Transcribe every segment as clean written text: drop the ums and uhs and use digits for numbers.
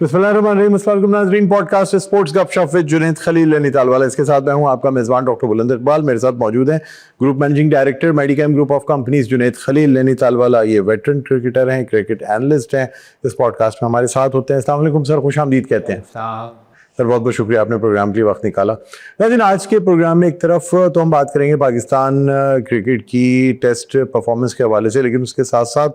अस्सलामुअलैकुम नाज़रीन, podcast sports गपशप विद जुनैद खलील नैनीताल वाला। इसके साथ मैं हूं आपका मेज़बान डॉक्टर बुलंद इकबाल। मेरे साथ मौजूद हैं group managing director Medicam group of companies Junaid Khalil Nainital वाला। ये वेटरन क्रिकेटर हैं, क्रिकेट एनालिस्ट हैं, इस पॉडकास्ट में हमारे साथ होते हैं। अस्सलाम वालेकुम सर, खुशामदीद कहते हैं। सर बहुत बहुत शुक्रिया, आपने प्रोग्राम के लिए वक्त निकाला। लेकिन आज के प्रोग्राम में एक तरफ तो हम बात करेंगे पाकिस्तान क्रिकेट की टेस्ट परफॉर्मेंस के हवाले से, लेकिन उसके साथ साथ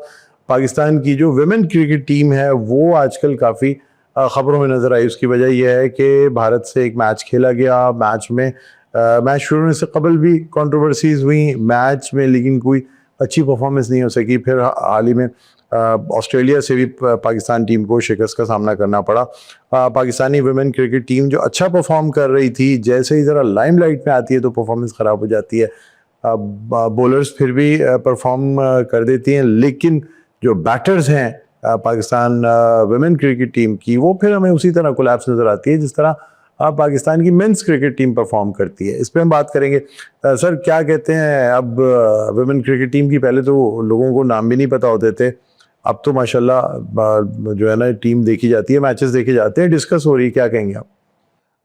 पाकिस्तान की जो विमेन क्रिकेट टीम है वो आजकल काफ़ी खबरों में नज़र आई। उसकी वजह यह है कि भारत से एक मैच खेला गया। मैच शुरू होने से कबल भी कंट्रोवर्सीज हुई मैच में, लेकिन कोई अच्छी परफॉर्मेंस नहीं हो सकी। फिर हाल ही में ऑस्ट्रेलिया से भी पाकिस्तान टीम को शिकस्त का सामना करना पड़ा। पाकिस्तानी वुमेन क्रिकेट टीम जो अच्छा परफॉर्म कर रही थी, जैसे ही ज़रा लाइमलाइट में आती है तो परफॉर्मेंस ख़राब हो जाती है। बॉलर्स फिर भी परफॉर्म कर देती हैं, लेकिन जो बैटर्स हैं पाकिस्तान वुमेन क्रिकेट टीम की, वो फिर हमें उसी तरह कोलैप्स नज़र आती है जिस तरह पाकिस्तान की मेंस क्रिकेट टीम परफॉर्म करती है। इस पर हम बात करेंगे। सर क्या कहते हैं, अब वुमेन क्रिकेट टीम की पहले तो लोगों को नाम भी नहीं पता होते थे, अब तो माशाल्लाह जो है ना टीम देखी जाती है, मैचेस देखे जाते हैं, डिस्कस हो रही है। क्या कहेंगे आप?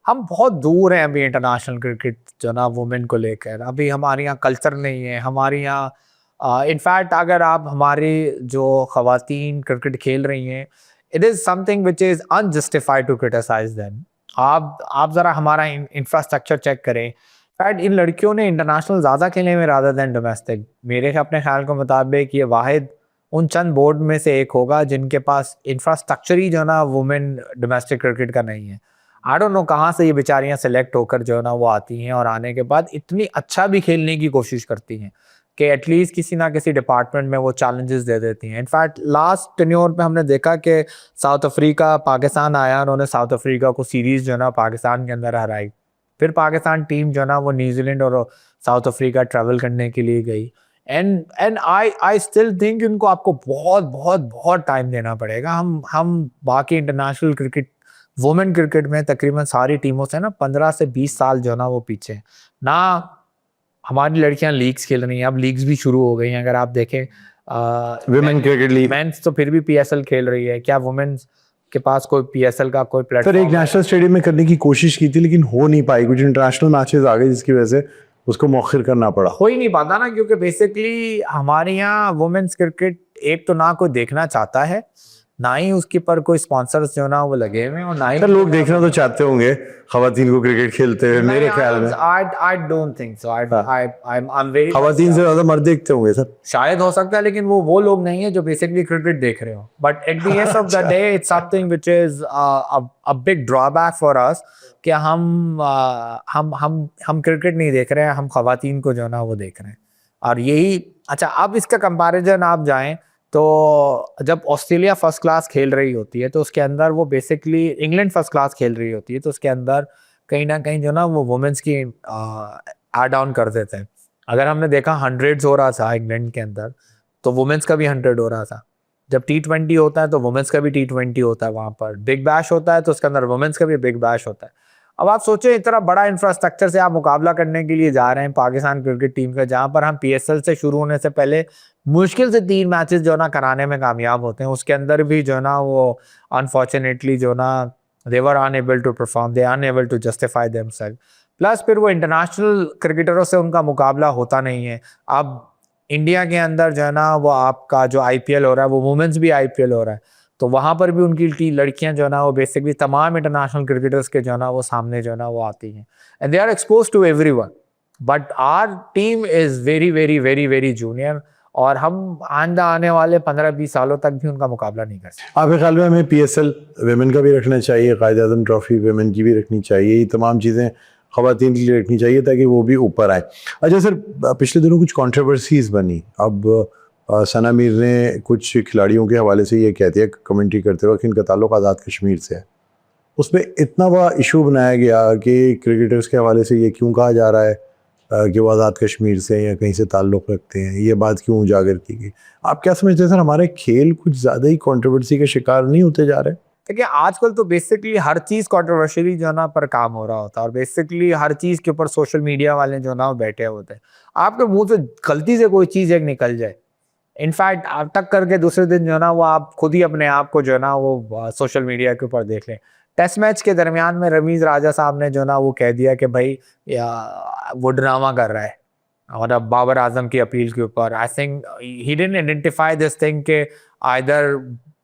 हम बहुत दूर हैं अभी इंटरनेशनल क्रिकेट जो ना वुमेन को लेकर। अभी हमारे यहाँ कल्चर नहीं है। हमारे यहाँ इनफैक्ट अगर आप हमारे जो ख़वातीन क्रिकेट खेल रही हैं, it is something which is unjustified to criticise them. आप ज़रा हमारा इंफ्रास्ट्रक्चर चेक करें। इनफैक्ट इन लड़कियों ने इंटरनेशनल ज़्यादा खेले में रादर दैन डोमेस्टिक। मेरे अपने ख्याल के मुताबिक ये वाहिद उन चंद बोर्ड में से एक होगा जिनके पास इंफ्रास्ट्रक्चर ही जो ना वुमेन डोमेस्टिक क्रिकेट का नहीं है। आई डोंट नो कहाँ से ये बेचारियाँ सेलेक्ट होकर जो है ना वो आती हैं और आने के बाद इतनी अच्छा भी खेलने की कोशिश करती हैं कि एटलीस्ट किसी ना किसी डिपार्टमेंट में वो चैलेंजेस दे देती हैं। इनफैक्ट लास्ट टेन्योर पे हमने देखा कि साउथ अफ्रीका पाकिस्तान आया, उन्होंने साउथ अफ्रीका को सीरीज़ जो है ना पाकिस्तान के अंदर हराई। फिर पाकिस्तान टीम जो है ना वो न्यूजीलैंड और साउथ अफ्रीका ट्रैवल करने के लिए गई। एंड आई स्टिल थिंक इनको आपको बहुत बहुत बहुत टाइम देना पड़ेगा। हम बाकी इंटरनेशनल क्रिकेट वुमेन क्रिकेट में तकरीबन सारी टीमों से ना 15 से 20 साल जो ना वो पीछे हैं। ना हमारी लड़कियां लीग्स खेल रही हैं, अब लीग्स भी शुरू हो गई हैं। अगर आप देखें विमेन क्रिकेट लीग, मेंस तो फिर भी पीएसएल खेल रही है। क्या वुमेन्स के पास कोई पीएसएल का कोई प्लेटफॉर्म? सर एक नेशनल स्टेडियम में करने की कोशिश की थी लेकिन हो नहीं पाई, कुछ इंटरनेशनल मैचेस आ गए जिसकी वजह से उसको मौखिर करना पड़ा। हो ही नहीं पाता ना, क्योंकि बेसिकली हमारे यहाँ वुमेन्स क्रिकेट एक तो ना कोई देखना चाहता है, ना ही उसके पर कोई स्पॉन्सर्स जो ना वो लगे हुए हैं, और ना ही लोग देखना तो चाहते होंगे खवातीन को क्रिकेट खेलते हुए। मेरे ख्याल में I don't think so. I'm very खवातीन से ज्यादा मर्द देखते होंगे सर। शायद हो सकता है, लेकिन वो लोग नहीं है जो बेसिकली क्रिकेट देख रहे हो। But at the end of the day it's something which is a big drawback for us कि हम क्रिकेट नहीं देख रहे हैं, हम खवातीन को जो ना वो देख रहे हैं। और यही अच्छा, अब इसका कंपैरिजन आप जाएं तो जब ऑस्ट्रेलिया फर्स्ट क्लास खेल रही होती है तो उसके अंदर वो बेसिकली इंग्लैंड फर्स्ट क्लास खेल रही होती है तो उसके अंदर कहीं ना कहीं जो ना वो वुमेन्स की ऐड ऑन कर देते हैं। अगर हमने देखा 100 हो रहा था इंग्लैंड के अंदर, तो वुमेन्स का भी 100 हो रहा था। जब T20 होता है तो वुमेन्स का भी T20 होता है। वहाँ पर बिग बैश होता है तो उसके अंदर वुमेन्स का भी बिग बैश होता है। अब आप सोचें, इतना बड़ा इंफ्रास्ट्रक्चर से आप मुकाबला करने के लिए जा रहे हैं पाकिस्तान क्रिकेट टीम का, जहाँ पर हम पीएसएल से शुरू होने से पहले मुश्किल से 3 मैचेस जो ना कराने में कामयाब होते हैं। उसके अंदर भी जो ना वो अनफॉर्चुनेटली जो ना they were unable to perform, they unable to justify themselves. Plus फिर वो इंटरनेशनल क्रिकेटरों से उनका मुकाबला होता नहीं है। अब इंडिया के अंदर जो है ना वो आपका जो आईपीएल हो रहा है वो वुमेन्स भी आईपीएल हो रहा है, तो वहाँ पर भी उनकी लड़कियां जो है ना वो बेसिकली तमाम इंटरनेशनल क्रिकेटर्स के जो है ना वो सामने जो है ना वो आती हैं and they are expose to everyone. But our team is very very very very junior और हम आने वाले 15-20 सालों तक भी उनका मुकाबला नहीं कर सकते। आपके ख्याल में हमें पीएसएल वेमेन का भी रखना चाहिए, कायद-ए-आज़म ट्रॉफी वेमेन की भी रखनी चाहिए, ये तमाम चीज़ें खवातीन के लिए रखनी चाहिए ताकि वो भी ऊपर आए? अच्छा सर, पिछले दिनों कुछ कंट्रोवर्सीज बनी। अब सना मीर ने कुछ खिलाड़ियों के हवाले से ये कहती है कमेंट्री करते वक्त इनका ताल्लुक आज़ाद कश्मीर से है। उसमें इतना बड़ा इशू बनाया गया कि क्रिकेटर्स के हवाले से ये क्यों कहा जा रहा है कि वो आज़ाद कश्मीर से या कहीं से ताल्लुक़ रखते हैं, ये बात क्यों उजागर की गई? आप क्या समझते हैं सर, हमारे खेल कुछ ज़्यादा ही कंट्रोवर्सी के शिकार नहीं होते जा रहे? देखिए आजकल तो बेसिकली हर चीज़ कंट्रोवर्शियली जो ना पर काम हो रहा होता है और बेसिकली हर चीज़ के ऊपर सोशल मीडिया वाले जो ना बैठे होते हैं। आपके मुंह से गलती से कोई चीज़ एक निकल जाए, इनफैक्ट आप टक करके दूसरे दिन जो है ना वो आप खुद ही अपने आप को जो है ना वो सोशल मीडिया के ऊपर देख लें। टेस्ट मैच के दरमियान में रमीज राजा साहब ने जो ना वो कह दिया कि भाई वो ड्रामा कर रहा है और अब बाबर आजम की अपील के ऊपर। I think he didn't identify this thing के आइदर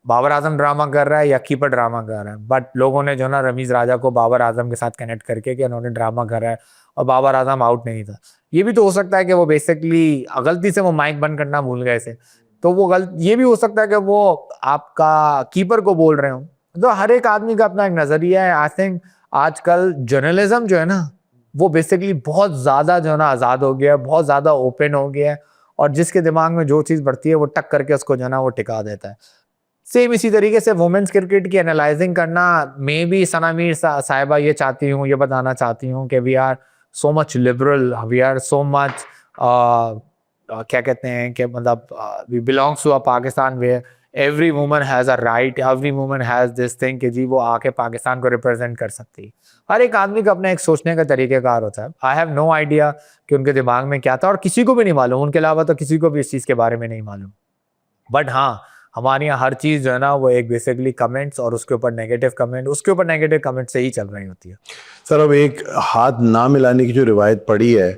बाबर आजम ड्रामा कर रहा है या कीपर ड्रामा कर रहा है, बट लोगों ने जो ना रमीज राजा को बाबर आजम के साथ कनेक्ट करके कि उन्होंने ड्रामा कर रहा है और बाबर आजम आउट नहीं था। ये भी तो हो सकता है कि वो बेसिकली गलती से वो माइक बंद करना भूल गए थे, तो वो ये भी हो सकता है कि वो आपका कीपर को बोल रहे हो। तो हर एक आदमी का अपना एक नजरिया है। आई थिंक आजकल जर्नलिज्म जो है ना वो बेसिकली बहुत ज्यादा जो है ना आजाद हो गया है, बहुत ज्यादा ओपन हो गया है, और जिसके दिमाग में जो चीज बढ़ती है वो टक करके उसको जो है ना वो टिका देता है। सेम इसी तरीके से वुमेन्स क्रिकेट की एनालाइजिंग करना, मे बी सना मीर साहिबा ये चाहती हूँ, ये बताना चाहती हूँ कि we are so much liberal, we are so much क्या कहते हैं कि मतलब we belongs to a Pakistan where every woman has a right, every woman has this thing कि जी वो आके पाकिस्तान को रिप्रेजेंट कर सकती है। हर एक आदमी का अपना एक सोचने का तरीक़ेकार होता है। आई हैव नो आइडिया कि उनके दिमाग में क्या था, और किसी को भी नहीं मालूम, उनके अलावा तो किसी को भी इस चीज़ के बारे में नहीं मालूम। बट हाँ, हमारे यहाँ हर चीज़ जो है ना वो एक बेसिकली कमेंट्स और उसके ऊपर नेगेटिव कमेंट, उसके ऊपर नेगेटिव कमेंट से ही चल रही होती है। सर अब एक हाथ ना मिलाने की जो रिवायत पड़ी है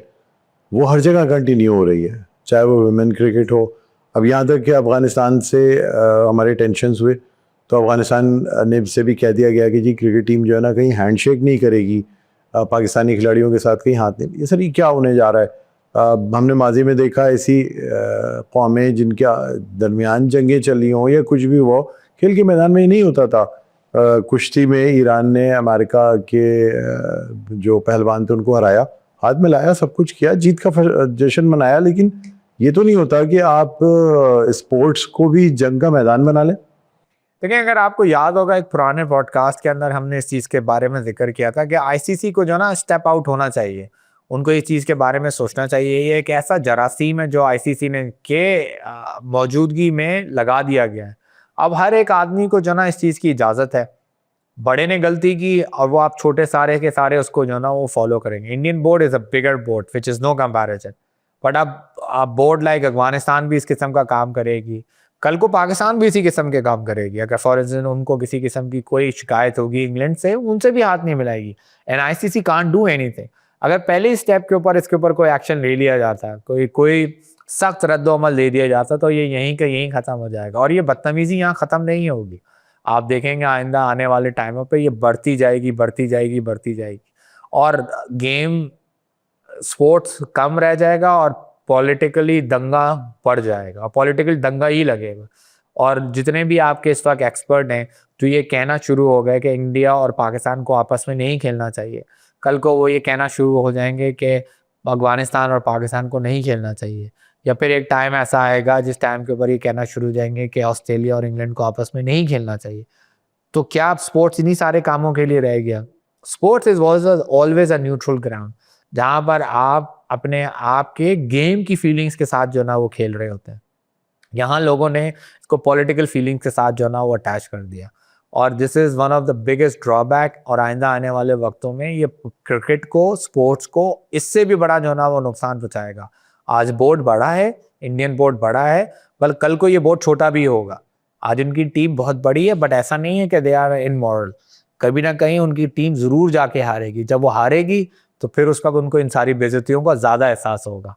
वो हर जगह कंटिन्यू हो रही है, चाहे वो वुमेन क्रिकेट हो। अब यहाँ तक कि अफ़गानिस्तान से हमारे टेंशन्स हुए तो अफ़गानिस्तान ने से भी कह दिया गया कि जी क्रिकेट टीम जो है ना कहीं हैंडशेक नहीं करेगी पाकिस्तानी खिलाड़ियों के साथ, कहीं हाथ नहीं। ये सर ये क्या होने जा रहा है? हमने माजी में देखा ऐसी कौमें जिनके दरमियान जंगें चली हों या कुछ भी हुआ, खेल के मैदान में ही नहीं होता था। कुश्ती में ईरान ने अमेरिका के जो पहलवान थे उनको हराया, हाथ मिलाया, सब कुछ किया, जीत का जश्न मनाया, लेकिन ये तो नहीं होता कि आप स्पोर्ट्स को भी जंग का मैदान बना लें। देखिए, अगर आपको याद होगा एक पुराने पॉडकास्ट के अंदर हमने इस चीज़ के बारे में जिक्र किया था कि आईसीसी को जो ना स्टेप आउट होना चाहिए, उनको इस चीज़ के बारे में सोचना चाहिए। ये एक ऐसा जरासीम है जो आईसीसी ने के मौजूदगी में लगा दिया गया है। अब हर एक आदमी को जो ना इस चीज़ की इजाज़त है। बड़े ने गलती की और वो आप छोटे सारे के सारे उसको जो ना वो फॉलो करेंगे। Indian board is a bigger board which is no comparison, but अब बोर्ड लाइक अफगानिस्तान भी इस किस्म का काम करेगी, कल को पाकिस्तान भी इसी किस्म के काम करेगी। अगर फॉर एग्जाम्पल उनको किसी किस्म की कोई शिकायत होगी इंग्लैंड से, उनसे भी हाथ नहीं मिलाएगी। And ICC can't do anything. अगर पहले स्टेप के ऊपर इसके ऊपर कोई एक्शन ले लिया जाता, कोई सख्त रद्द-ओ-अमल दे दिया जाता, तो ये यहीं का यहीं ख़त्म हो जाएगा। और ये बदतमीज़ी यहाँ ख़त्म नहीं होगी। आप देखेंगे आइंदा आने वाले टाइमों पे ये बढ़ती जाएगी, बढ़ती जाएगी, बढ़ती जाएगी, और गेम स्पोर्ट्स कम रह जाएगा और पॉलिटिकली दंगा बढ़ जाएगा, और पॉलिटिकल दंगा ही लगेगा। और जितने भी आपके इस वक्त एक्सपर्ट हैं तो ये कहना शुरू हो गए कि इंडिया और पाकिस्तान को आपस में नहीं खेलना चाहिए। कल को वो ये कहना शुरू हो जाएंगे कि अफगानिस्तान और पाकिस्तान को नहीं खेलना चाहिए। या फिर एक टाइम ऐसा आएगा जिस टाइम के ऊपर ये कहना शुरू हो जाएंगे कि ऑस्ट्रेलिया और इंग्लैंड को आपस में नहीं खेलना चाहिए। तो क्या आप स्पोर्ट्स इन्हीं सारे कामों के लिए रह गया? Sports is always a neutral ground, जहाँ पर आप अपने आप के गेम की फीलिंग्स के साथ जो ना वो खेल रहे होते हैं। यहाँ लोगों ने इसको पॉलिटिकल फीलिंग्स के साथ जो ना वो अटैच कर दिया, और this is one of the biggest drawback. और आइंदा आने वाले वक्तों में ये क्रिकेट को, स्पोर्ट्स को इससे भी बड़ा जो ना वो नुकसान पहुँचाएगा। आज बोर्ड बड़ा है, इंडियन बोर्ड बड़ा है, बल कल को ये बोर्ड छोटा भी होगा। आज उनकी टीम बहुत बड़ी है, बट ऐसा नहीं है कि दे आर इमोरल। कभी ना कहीं उनकी टीम ज़रूर जाके हारेगी। जब वो हारेगी तो फिर उस वक्त उनको इन सारी बेइज्जतियों का ज़्यादा एहसास होगा,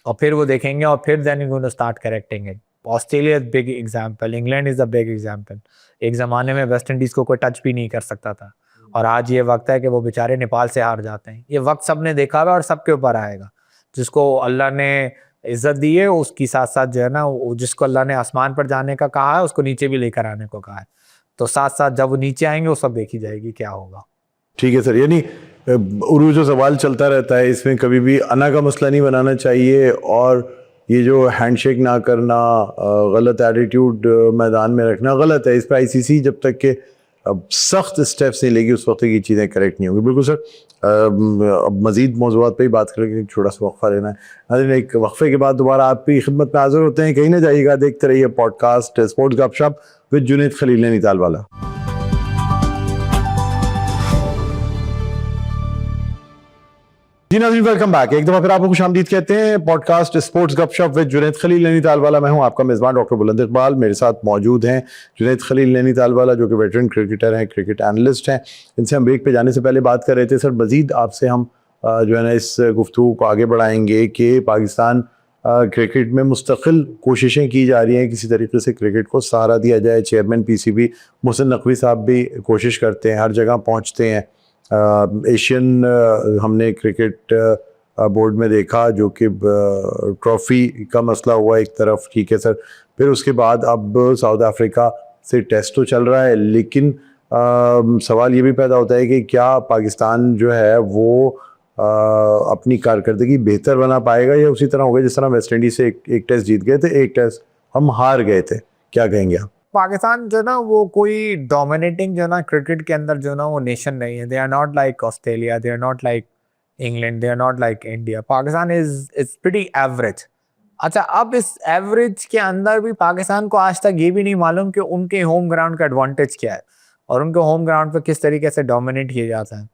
और फिर वो देखेंगे, और फिर then you gonna start correcting it. Australia is big example, England is a big example. एक ज़माने में वेस्ट इंडीज़ को कोई टच भी नहीं कर सकता था, और आज ये वक्त है कि वो बेचारे नेपाल से हार जाते हैं। ये वक्त सब ने देखा हुआ और सबके ऊपर आएगा। जिसको अल्लाह ने इज्जत दी है उसकी साथ साथ जो है ना, जिसको अल्लाह ने आसमान पर जाने का कहा है उसको नीचे भी लेकर आने को कहा है। तो साथ साथ जब वो नीचे आएंगे वो सब देखी जाएगी क्या होगा। ठीक है सर, यानी उर्दू जो सवाल चलता रहता है इसमें कभी भी अना का मसला नहीं बनाना चाहिए, और ये जो हैंडशेक ना करना, गलत एटीट्यूड मैदान में रखना गलत है। इस पर आईसीसी जब तक के सख्त स्टेप्स नहीं लेगी उस वक्त तक ये चीज़ें करेक्ट नहीं होंगी। बिल्कुल सर, अब मज़ीद मौज़ूआत पे ही बात करेंगे, छोटा सा वक्फा लेना है। नाज़रीन, एक वक्फे के बाद दोबारा आपकी खिदमत में हाजिर होते हैं। कहीं ना जाइएगा, देखते रहिए पॉडकास्ट स्पोर्ट्स गपशप विद जुनैद खलील नैनीताल वाला। जी नाज़रीन, वेलकम बैक। एक दफा फिर आपको खुशामदीद कहते हैं पॉडकास्ट स्पोर्ट्स गपशप विद जुनैद खलील नैनीताल वाला। मैं हूं आपका मेज़बान डॉक्टर बुलंद इकबाल। मेरे साथ मौजूद हैं जुनैद खलील नैनीताल वाला, जो कि वेटरन क्रिकेटर हैं, क्रिकेट एनालिस्ट हैं। इनसे हम ब्रेक पे जाने से पहले बात कर रहे थे सर, मज़ीद आपसे हम जो है ना इस गुफ्तगू को आगे बढ़ाएंगे कि पाकिस्तान क्रिकेट में मुस्तकिल कोशिशें की जा रही हैं, किसी तरीके से क्रिकेट को सहारा दिया जाए। चेयरमैन पीसीबी मोहसिन नकवी साहब भी कोशिश करते हैं, हर जगह पहुँचते हैं। एशियन हमने क्रिकेट बोर्ड में देखा, जो कि ट्रॉफ़ी का मसला हुआ एक तरफ, ठीक है सर। फिर उसके बाद अब साउथ अफ्रीका से टेस्ट तो चल रहा है, लेकिन सवाल ये भी पैदा होता है कि क्या पाकिस्तान जो है वो अपनी कारकर्दगी बेहतर बना पाएगा, या उसी तरह होगा जिस तरह वेस्ट इंडीज़ से एक टेस्ट जीत गए थे, एक टेस्ट हम हार गए थे। क्या कहेंगे आप? पाकिस्तान जो ना वो कोई डोमिनेटिंग जो ना क्रिकेट के अंदर जो ना वो नेशन नहीं है। They are not like Australia, they are not like England, they are not like India. Pakistan is pretty average. अच्छा, अब इस एवरेज के अंदर भी पाकिस्तान को आज तक ये भी नहीं मालूम कि उनके होम ग्राउंड का एडवांटेज क्या है और उनके होम ग्राउंड पर किस तरीके से डोमिनेट किया जाता है।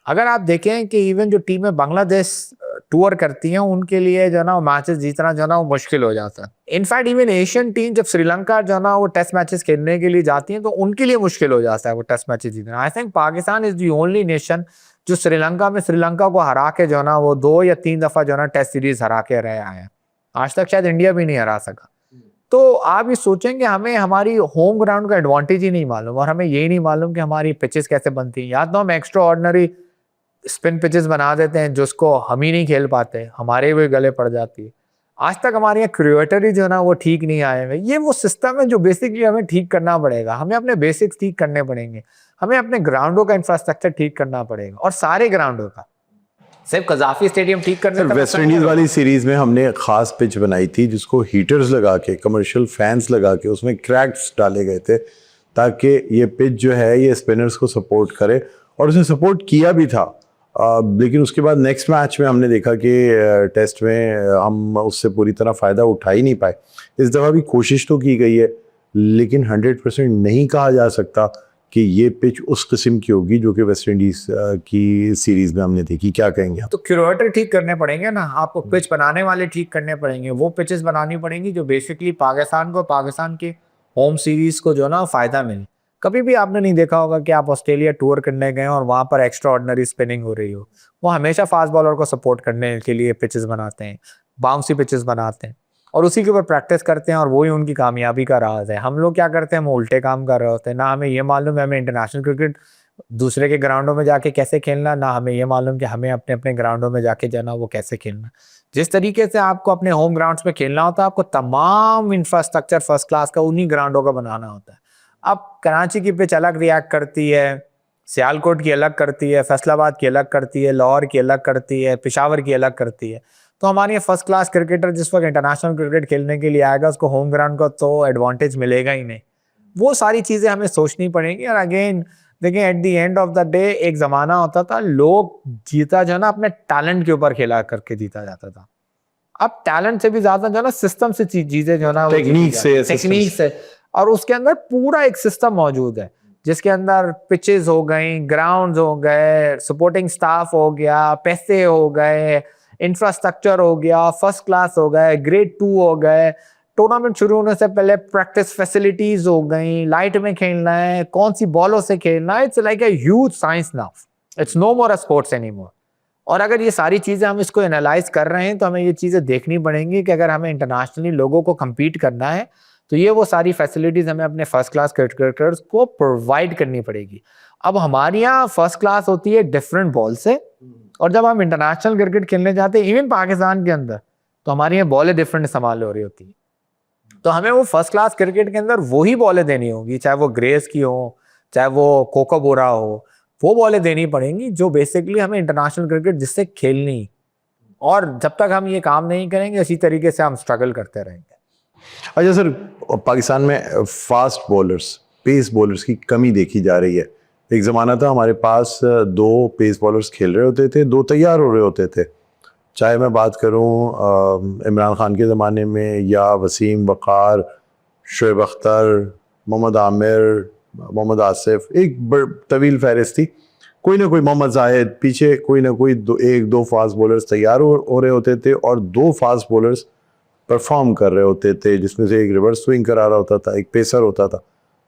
अगर आप देखें कि इवन जो टीमें बांग्लादेश टूर करती हैं, उनके लिए जो ना मैचेस जीतना जो ना वो मुश्किल हो जाता है। इनफैक्ट इवन एशियन टीम जब श्रीलंका जो ना वो टेस्ट मैचेस खेलने के लिए जाती हैं, तो उनके लिए मुश्किल हो जाता है वो टेस्ट मैचेस जीतना। I think Pakistan is the only nation जो श्रीलंका को हरा के जो ना वो 2 या 3 दफा जो ना टेस्ट सीरीज हरा के रहे आए हैं। आज तक शायद इंडिया भी नहीं हरा सका। तो आप ये सोचेंगे हमें हमारी होम ग्राउंड का एडवांटेज ही नहीं मालूम, और हमें यही नहीं मालूम कि हमारी पिचेस कैसे बनती हैं। या तो हम एक्स्ट्रा ऑर्डिनरी स्पिन पिचेस बना देते हैं जिसको हम ही नहीं खेल पाते, हमारे भी गले पड़ जाती है। आज तक हमारे यहाँ क्रिएटरी जो है ना वो ठीक नहीं आए हुए। ये वो सिस्टम है जो बेसिकली हमें ठीक करना पड़ेगा। हमें अपने बेसिक्स ठीक करने पड़ेंगे, हमें अपने ग्राउंडों का इंफ्रास्ट्रक्चर ठीक करना पड़ेगा, और सारे ग्राउंडों का, सिर्फ कजाफी स्टेडियम ठीक करने सर, वेस्ट इंडीज़ वाली सीरीज में हमने एक खास पिच बनाई थी जिसको हीटर्स लगा के, कमर्शियल फैंस लगा के, उसमें क्रैक्स डाले गए थे ताकि ये पिच जो है ये स्पिनर्स को सपोर्ट करे, और उसने सपोर्ट किया भी था। लेकिन उसके बाद नेक्स्ट मैच में हमने देखा कि टेस्ट में हम उससे पूरी तरह फ़ायदा उठा ही नहीं पाए। इस दफ़ा भी कोशिश तो की गई है, लेकिन 100% नहीं कहा जा सकता कि ये पिच उस किस्म की होगी जो कि वेस्ट इंडीज़ की सीरीज़ में हमने देखी। क्या कहेंगे आप? तो क्यूरेटर ठीक करने पड़ेंगे ना, आपको पिच बनाने वाले ठीक करने पड़ेंगे। वो पिचेस बनानी पड़ेंगी जो बेसिकली पाकिस्तान के होम सीरीज को जो ना फ़ायदा मिले। कभी भी आपने नहीं देखा होगा कि आप ऑस्ट्रेलिया टूर करने गए और वहाँ पर एक्स्ट्रा ऑर्डिनरी स्पिनिंग हो रही हो। वो हमेशा फास्ट बॉलर को सपोर्ट करने के लिए पिचेस बनाते हैं, बाउंसी पिचेस बनाते हैं, और उसी के ऊपर प्रैक्टिस करते हैं, और वही उनकी कामयाबी का राज है। हम लोग क्या करते हैं, हम उल्टे काम कर रहे होते हैं। ना हमें ये मालूम है हमें इंटरनेशनल क्रिकेट दूसरे के ग्राउंडों में जाके कैसे खेलना, ना हमें ये मालूम कि हमें अपने अपने ग्राउंडों में जाके जाना वो कैसे खेलना। जिस तरीके से आपको अपने होम ग्राउंड्स में खेलना होता है, आपको तमाम इंफ्रास्ट्रक्चर फर्स्ट क्लास का उन्हीं ग्राउंडों का बनाना होता है। अब कराची की पिच अलग रिएक्ट करती है, सियालकोट की अलग करती है, फैसलाबाद की अलग करती है, लाहौर की अलग करती है, पेशावर की अलग करती है। तो हमारे फर्स्ट क्लास क्रिकेटर जिस वक्त इंटरनेशनल क्रिकेट खेलने के लिए आएगा, उसको होम ग्राउंड का तो एडवांटेज मिलेगा ही नहीं। वो सारी चीज़ें हमें सोचनी पड़ेंगी। और अगेन देखिए, at the end of the day एक ज़माना होता था लोग जीता जो ना अपने टैलेंट के ऊपर खेला करके जीता जाता था। अब टैलेंट से भी ज़्यादा जो ना सिस्टम से चीज़ें जो ना टेक्निक से और उसके अंदर पूरा एक सिस्टम मौजूद है जिसके अंदर पिचेस हो गई, ग्राउंड्स हो गए, सपोर्टिंग स्टाफ हो गया, पैसे हो गए, इंफ्रास्ट्रक्चर हो गया, फर्स्ट क्लास हो गए, ग्रेड 2 हो गए, टूर्नामेंट शुरू होने से पहले प्रैक्टिस फैसिलिटीज हो गई, लाइट में खेलना है, कौन सी बॉलों से खेलना है। It's like a huge science now, it's no more a sports anymore. और अगर ये सारी चीज़ें हम इसको एनालाइज कर रहे हैं, तो हमें ये चीज़ें देखनी पड़ेंगी कि अगर हमें इंटरनेशनली लोगों को कम्पीट करना है, तो ये वो सारी फैसिलिटीज़ हमें अपने फर्स्ट क्लास क्रिकेटर्स को प्रोवाइड करनी पड़ेगी। अब हमारे यहाँ फर्स्ट क्लास होती है डिफरेंट बॉल से, और जब हम इंटरनेशनल क्रिकेट खेलने जाते हैं इवन पाकिस्तान के अंदर, तो हमारी यहाँ बॉलें डिफरेंट इस्तेमाल हो रही होती है। तो हमें वो फर्स्ट क्लास क्रिकेट के अंदर वही बॉलें देनी होगी, चाहे वो ग्रेस की हो, चाहे वो कोकोबोरा हो, वो बॉलें देनी पड़ेंगी जो बेसिकली हमें इंटरनेशनल क्रिकेट जिससे खेलनी। और जब तक हम ये काम नहीं करेंगे, इसी तरीके से हम स्ट्रगल करते रहेंगे। अच्छा सर, पाकिस्तान में फास्ट बॉलर्स, पेस बॉलर्स की कमी देखी जा रही है। एक ज़माना था हमारे पास 2 पेस बॉलर्स खेल रहे होते थे, 2 तैयार हो रहे होते थे। चाहे मैं बात करूं इमरान खान के ज़माने में, या वसीम, वक़ार, शोएब अख्तर, मोहम्मद आमिर, मोहम्मद आसिफ, एक तवील फहरिस्त थी। कोई ना कोई मोहम्मद जाहिद, पीछे कोई ना कोई एक दो फास्ट बॉलर्स तैयार हो रहे होते थे और दो फास्ट बॉलर्स परफॉर्म कर रहे होते थे, जिसमें से एक रिवर्स स्विंग करा रहा होता था, एक पेसर होता था।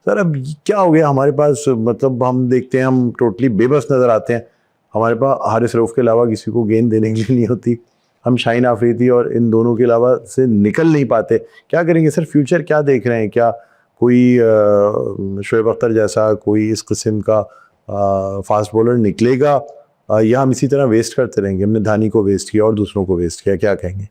सर अब क्या हो गया हमारे पास, मतलब हम देखते हैं हम टोटली बेबस नज़र आते हैं। हमारे पास हारिस रऊफ के अलावा किसी को गेंद देने के लिए नहीं होती। हम शाहीन आफरीदी और इन दोनों के अलावा से निकल नहीं पाते। क्या करेंगे सर, फ्यूचर क्या देख रहे हैं? क्या कोई शोएब अख्तर जैसा कोई इस किस्म का फास्ट बॉलर निकलेगा, या हम इसी तरह वेस्ट करते रहेंगे? हमने धानी को वेस्ट किया और दूसरों को वेस्ट किया, क्या कहेंगे?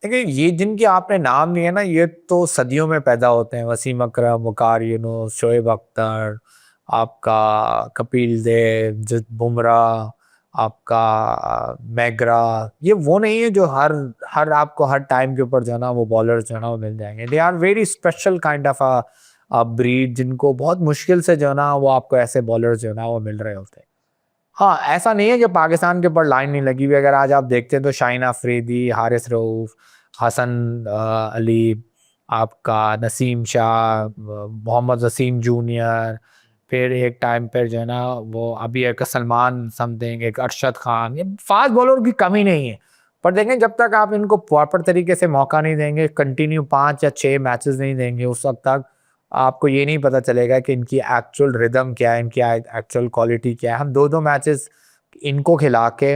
देखिए, ये जिनके आपने नाम लिए ना, ये तो सदियों में पैदा होते हैं। वसीम अकरम, वकार यूनुस, शोएब अख्तर, आपका कपिल देव, जस बुमराह, आपका मैगरा, ये वो नहीं है जो हर आपको हर टाइम के ऊपर जो है ना वो बॉलर्स जो है ना वो मिल जाएंगे। They are very special kind of a breed, जिनको बहुत मुश्किल से जो है ना वो आपको ऐसे बॉलर्स जो है ना वो मिल रहे होते हैं। हाँ, ऐसा नहीं है कि पाकिस्तान के ऊपर लाइन नहीं लगी हुई। अगर आज आप देखते हैं तो शाहीन अफरीदी, हारिस रऊफ, हसन अली, आपका नसीम शाह, मोहम्मद वसीम जूनियर, फिर एक टाइम पर जो है ना वो अभी एक सलमान समथिंग, एक अरशद खान, ये फास्ट बॉलर की कमी नहीं है। पर देखें, जब तक आप इनको प्रॉपर तरीके से मौका नहीं देंगे, कंटिन्यू 5 या 6 मैचेस नहीं देंगे, उस वक्त तक आपको ये नहीं पता चलेगा कि इनकी एक्चुअल रिदम क्या है, इनकी एक्चुअल क्वालिटी क्या है। हम 2-2 मैचेस इनको खिला के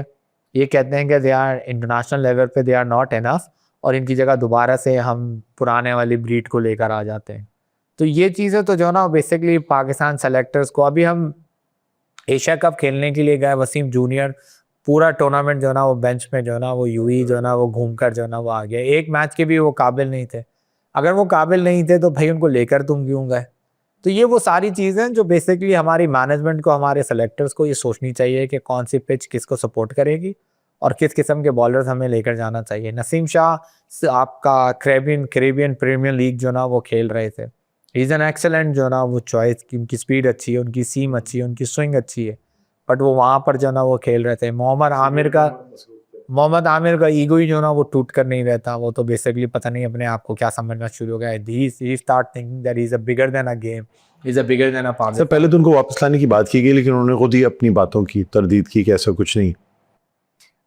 ये कहते हैं कि दे आर इंटरनेशनल लेवल पे दे आर नॉट इनफ, और इनकी जगह दोबारा से हम पुराने वाली ब्रीड को लेकर आ जाते हैं। तो ये चीज़ें तो जो है ना बेसिकली पाकिस्तान सेलेक्टर्स को, अभी हम एशिया कप खेलने के लिए गए, वसीम जूनियर पूरा टूर्नामेंट जो है ना वो बेंच में जो है ना वो यूं जो है ना वो घूम कर जो है ना वो आ गया। एक मैच के भी वो काबिल नहीं थे। अगर वो काबिल नहीं थे तो भाई उनको लेकर तुम क्यों गए? तो ये वो सारी चीज़ें जो बेसिकली हमारी मैनेजमेंट को, हमारे सेलेक्टर्स को ये सोचनी चाहिए कि कौन सी पिच किसको सपोर्ट करेगी और किस किस्म के बॉलर्स हमें लेकर जाना चाहिए। नसीम शाह आपका कैरेबियन प्रीमियर लीग जो ना वो खेल रहे थे। ही इज़ एन एक्सेलेंट जो ना वो चॉइस, उनकी स्पीड अच्छी है, उनकी सीम अच्छी है, उनकी स्विंग अच्छी है, बट वो वहाँ पर जो ना वो खेल रहे थे। मोहम्मद आमिर का ईगो ही जो ना वो टूट कर नहीं रहता। वो तो बेसिकली पता नहीं अपने आप को क्या समझना शुरू हो गया है। He start thinking that he is a bigger than a game, he is a bigger than a sir Pakistan. पहले तो उनको वापस लाने की बात की गई, लेकिन उन्होंने खुद ही अपनी बातों की तरदीद की कि ऐसा कुछ नहीं।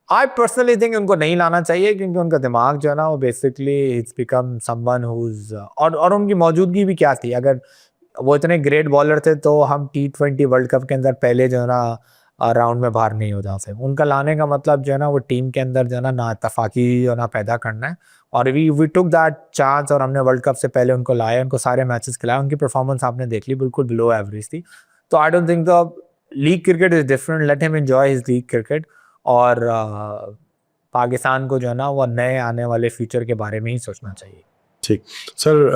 आई पर्सनली थिंक उनको नहीं लाना चाहिए, क्योंकि उनका दिमाग जो है ना वो basically it's become someone whose, और उनकी मौजूदगी भी क्या थी। अगर वो इतने ग्रेट बॉलर थे तो हम T20 वर्ल्ड कप के अंदर पहले जो है ना राउंड में बाहर नहीं हो जाते। उनका लाने का मतलब जो है ना वो टीम के अंदर जो है ना नाइतफाकी जो है ना पैदा करना है, और वी टुक दैट चांस, और हमने वर्ल्ड कप से पहले उनको लाया, उनको सारे मैचेस खिलाए। उनकी परफॉर्मेंस आपने देख ली, बिल्कुल बिलो एवरेज थी। तो I don't think the league cricket is different, let him enjoy his league cricket, और पाकिस्तान को जो है ना वो नए आने वाले फ्यूचर के बारे में ही सोचना चाहिए। ठीक सर,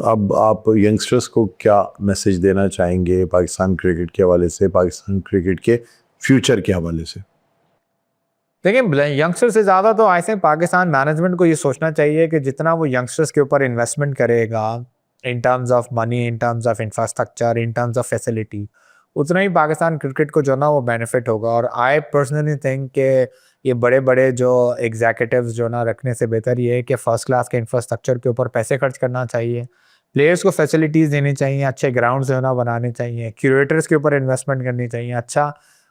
अब आप यंगस्टर्स को क्या मैसेज देना चाहेंगे पाकिस्तान क्रिकेट के हवाले से, पाकिस्तान क्रिकेट के फ्यूचर के हवाले से? देखिए, यंगस्टर से ज़्यादा तो ऐसे पाकिस्तान मैनेजमेंट को ये सोचना चाहिए कि जितना वो यंगस्टर्स के ऊपर इन्वेस्टमेंट करेगा in terms of money, in terms of infrastructure, in terms of facility, उतना ही पाकिस्तान क्रिकेट को जो ना वो बेनिफिट होगा। और आई पर्सनली थिंक कि ये बड़े बड़े जो एग्जीक्यूटिव्स जो ना रखने से बेहतर ये है कि फर्स्ट क्लास के इंफ्रास्ट्रक्चर के ऊपर पैसे खर्च करना चाहिए, प्लेयर्स को फैसिलिटीज़ देनी चाहिए, अच्छे ग्राउंड जो है ना बनाने चाहिए, क्यूरेटर्स के ऊपर इन्वेस्टमेंट करनी चाहिए।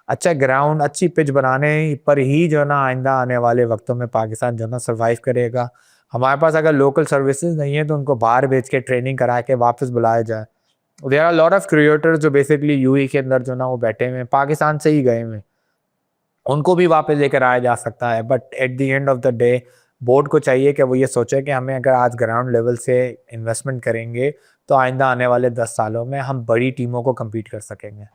अच्छा ग्राउंड, अच्छी पिच बनाने पर ही जो है ना आइंदा आने वाले वक्तों में पाकिस्तान जो है ना सर्वाइव करेगा। हमारे पास अगर लोकल सर्विसेज नहीं है तो उनको बाहर भेज के ट्रेनिंग करा के वापस बुलाया जाए। There are lot of creators जो बेसिकली यूएई के अंदर जो ना वो बैठे हुए हैं, पाकिस्तान से ही गए हुए, उनको भी वापस लेकर आया जा सकता है। But at the end of the day board को चाहिए कि वो ये सोचे कि हमें अगर आज ग्राउंड लेवल से इन्वेस्टमेंट करेंगे तो आइंदा आने वाले 10 सालों में हम बड़ी टीमों को कम्पीट कर सकेंगे।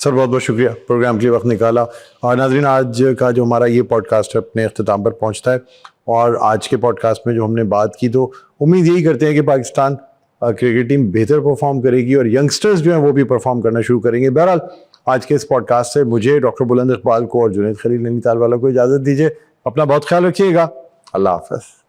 सर बहुत बहुत शुक्रिया प्रोग्राम के लिए वक्त निकाला। और नाजरीन, आज का जो हमारा ये पॉडकास्ट है अपने अख्ताम पर पहुंचता है, और आज के पॉडकास्ट में जो हमने बात की तो उम्मीद यही करते हैं कि पाकिस्तान क्रिकेट टीम बेहतर परफॉर्म करेगी और यंगस्टर्स जो हैं वो भी परफॉर्म करना शुरू करेंगे। बहरहाल आज के इस पॉडकास्ट से मुझे, डॉक्टर बुलंद इकबाल को और जुनैद खलील नैनीताल वालों को इजाज़त दीजिए। अपना बहुत ख्याल रखिएगा। अल्लाह हाफ़िज़।